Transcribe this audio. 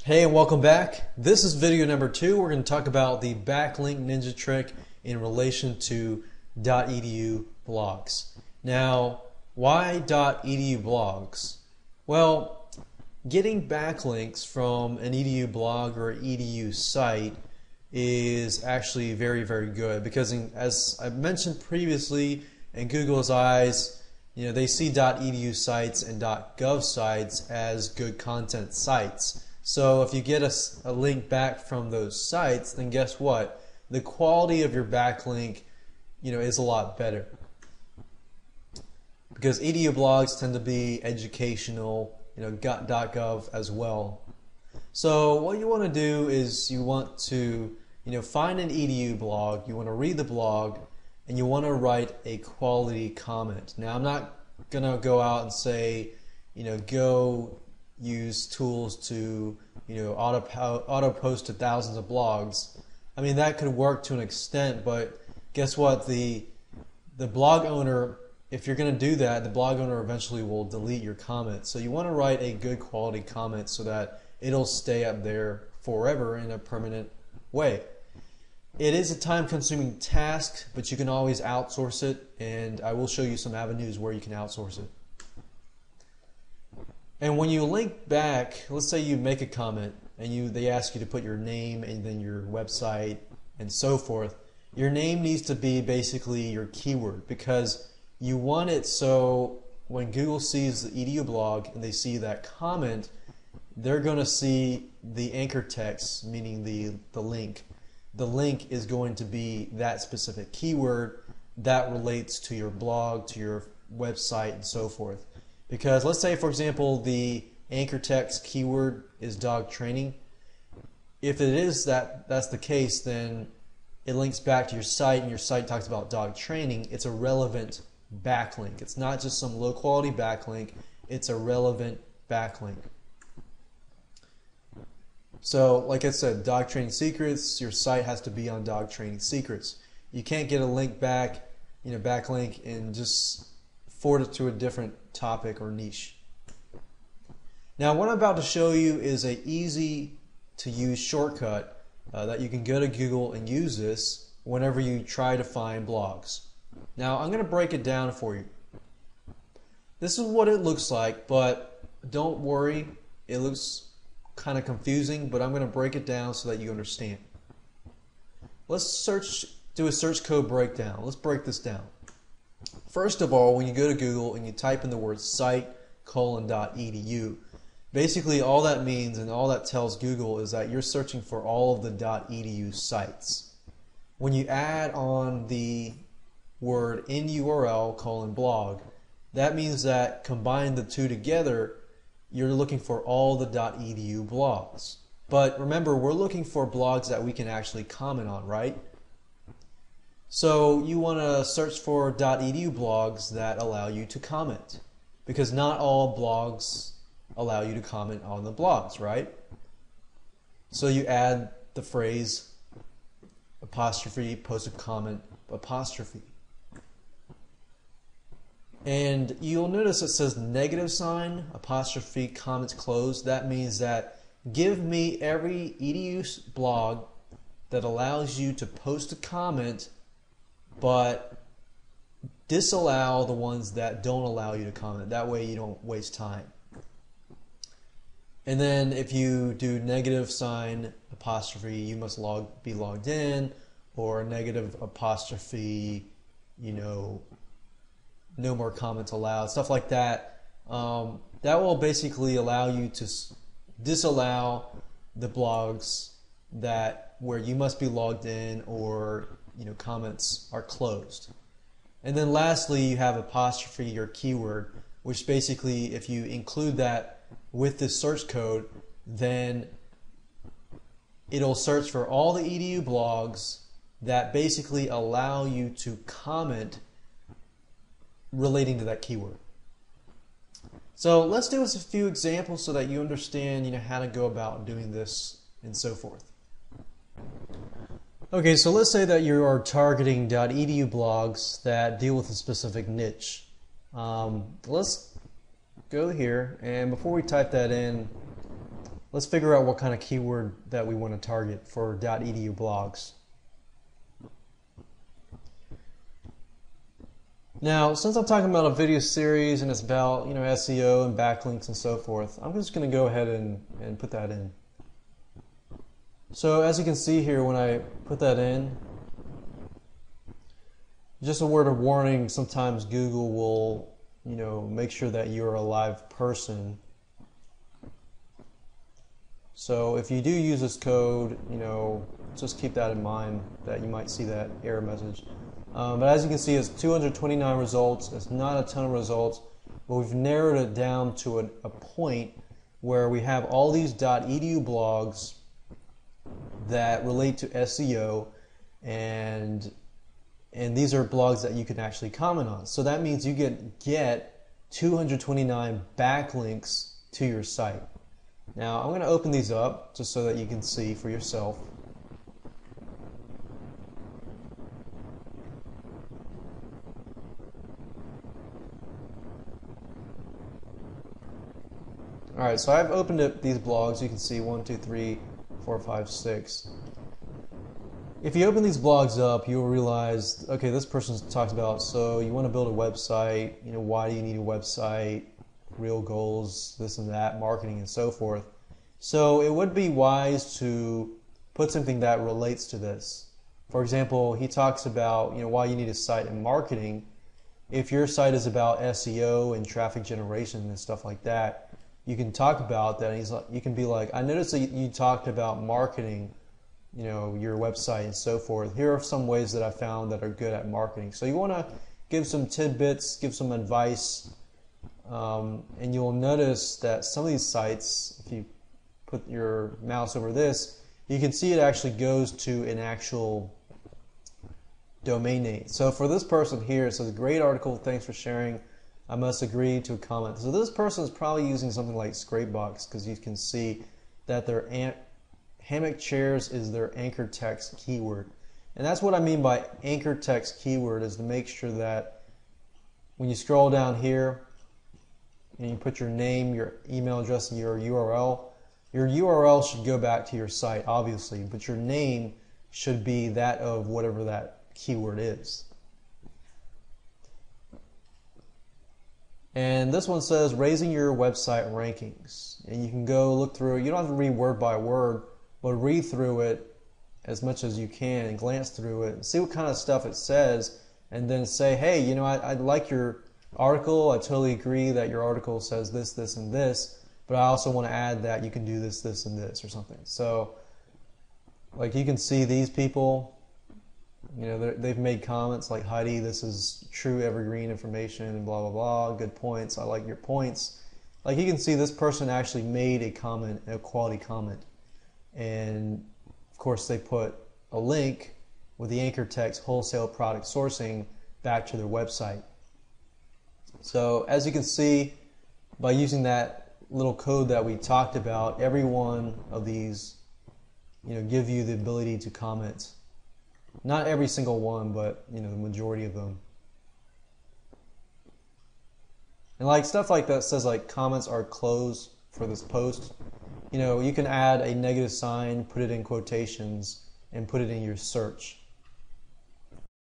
Hey, and welcome back. This is video number 2. We're going to talk about the backlink ninja trick in relation to .edu blogs. Now, why .edu blogs? Well, getting backlinks from an edu blog or edu site is actually very, very good because as I mentioned previously, in Google's eyes, they see .edu sites and .gov sites as good content sites. So if you get a link back from those sites, then guess what? The quality of your backlink, is a lot better. Because edu blogs tend to be educational, .gov as well. So what you want to do is you want to, find an edu blog, you want to read the blog, and you want to write a quality comment. Now I'm not going to go out and say, go use tools to auto post to thousands of blogs. I mean, that could work to an extent, but guess what? The blog owner, if you're going to do that, the blog owner eventually will delete your comment. So you want to write a good quality comment so that it'll stay up there forever in a permanent way. It is a time-consuming task, but you can always outsource it, and I will show you some avenues where you can outsource it. And when you link back, let's say you make a comment and they ask you to put your name and then your website and so forth. Your name needs to be basically your keyword because you want it so when Google sees the edu blog and they see that comment, they're going to see the anchor text, meaning the link. The link is going to be that specific keyword that relates to your blog, to your website, and so forth. Because let's say, for example, the anchor text keyword is dog training. If it is that's the case, then it links back to your site, and your site talks about dog training. It's a relevant backlink. It's not just some low quality backlink. It's a relevant backlink. So, like I said, dog training secrets. Your site has to be on dog training secrets. You can't get a link back, backlink, and just forward it to a different topic or niche. Now what I'm about to show you is a easy to use shortcut that you can go to Google and use this whenever you try to find blogs. Now I'm going to break it down for you. This is what it looks like, but don't worry, it looks kind of confusing, but I'm going to break it down so that you understand. Let's do a search code breakdown. Let's break this down. First of all, when you go to Google and you type in the word site:.edu, basically all that means and all that tells Google is that you're searching for all of the .edu sites. When you add on the word in URL :blog, that means that combine the two together, you're looking for all the .edu blogs. But remember, we're looking for blogs that we can actually comment on, right? So you want to search for .edu blogs that allow you to comment, because not all blogs allow you to comment on the blogs, right? So you add the phrase apostrophe, post a comment, apostrophe. And you'll notice it says negative sign, apostrophe, comments closed. That means that give me every edu blog that allows you to post a comment, but disallow the ones that don't allow you to comment. That way you don't waste time. And then if you do negative sign apostrophe, you must be logged in, or negative apostrophe, no more comments allowed, stuff like that. That will basically allow you to disallow the blogs where you must be logged in or comments are closed. And then lastly, you have apostrophe, your keyword, which basically, if you include that with this search code, then it'll search for all the edu blogs that basically allow you to comment relating to that keyword. So let's do a few examples so that you understand how to go about doing this and so forth. Okay, so let's say that you are targeting .edu blogs that deal with a specific niche. Let's go here, and before we type that in, let's figure out what kind of keyword that we want to target for .edu blogs. Now, since I'm talking about a video series and it's about, SEO and backlinks and so forth, I'm just going to go ahead and put that in. So as you can see here, when I put that in, just a word of warning, sometimes Google will, make sure that you're a live person. So if you do use this code, just keep that in mind, that you might see that error message. But as you can see, it's 229 results. It's not a ton of results, but we've narrowed it down to a point where we have all these .edu blogs that relate to SEO, and these are blogs that you can actually comment on. So that means you get 229 backlinks to your site. Now I'm going to open these up just so that you can see for yourself. Alright, so I've opened up these blogs. You can see 1, 2, 3, 4, 5, 6. If you open these blogs up, you'll realize, okay, this person talks about, so you want to build a website, why do you need a website, real goals, this and that, marketing and so forth. So it would be wise to put something that relates to this. For example, he talks about, why you need a site and marketing. If your site is about SEO and traffic generation and stuff like that, you can talk about that. And you can be like, I noticed that you talked about marketing, your website and so forth. Here are some ways that I found that are good at marketing. So you want to give some tidbits, give some advice, and you'll notice that some of these sites, if you put your mouse over this, you can see it actually goes to an actual domain name. So for this person here, it says, great article, thanks for sharing. I must agree to a comment. So this person is probably using something like Scrapebox, because you can see that their hammock chairs is their anchor text keyword. And that's what I mean by anchor text keyword, is to make sure that when you scroll down here and you put your name, your email address, and your URL should go back to your site, obviously, but your name should be that of whatever that keyword is. And this one says raising your website rankings. And you can go look through it. You don't have to read word by word, but read through it as much as you can and glance through it and see what kind of stuff it says, and then say, hey, I like your article. I totally agree that your article says this, this, and this, but I also want to add that you can do this, this, and this, or something. So, like, you can see these people, they've made comments like, Heidi, this is true evergreen information and blah, blah, blah, good points, I like your points. Like, you can see this person actually made a comment, a quality comment. And of course they put a link with the anchor text wholesale product sourcing back to their website. So as you can see, by using that little code that we talked about, every one of these give you the ability to comment. Not every single one, but the majority of them. And like stuff like that says like comments are closed for this post. You can add a negative sign, put it in quotations, and put it in your search.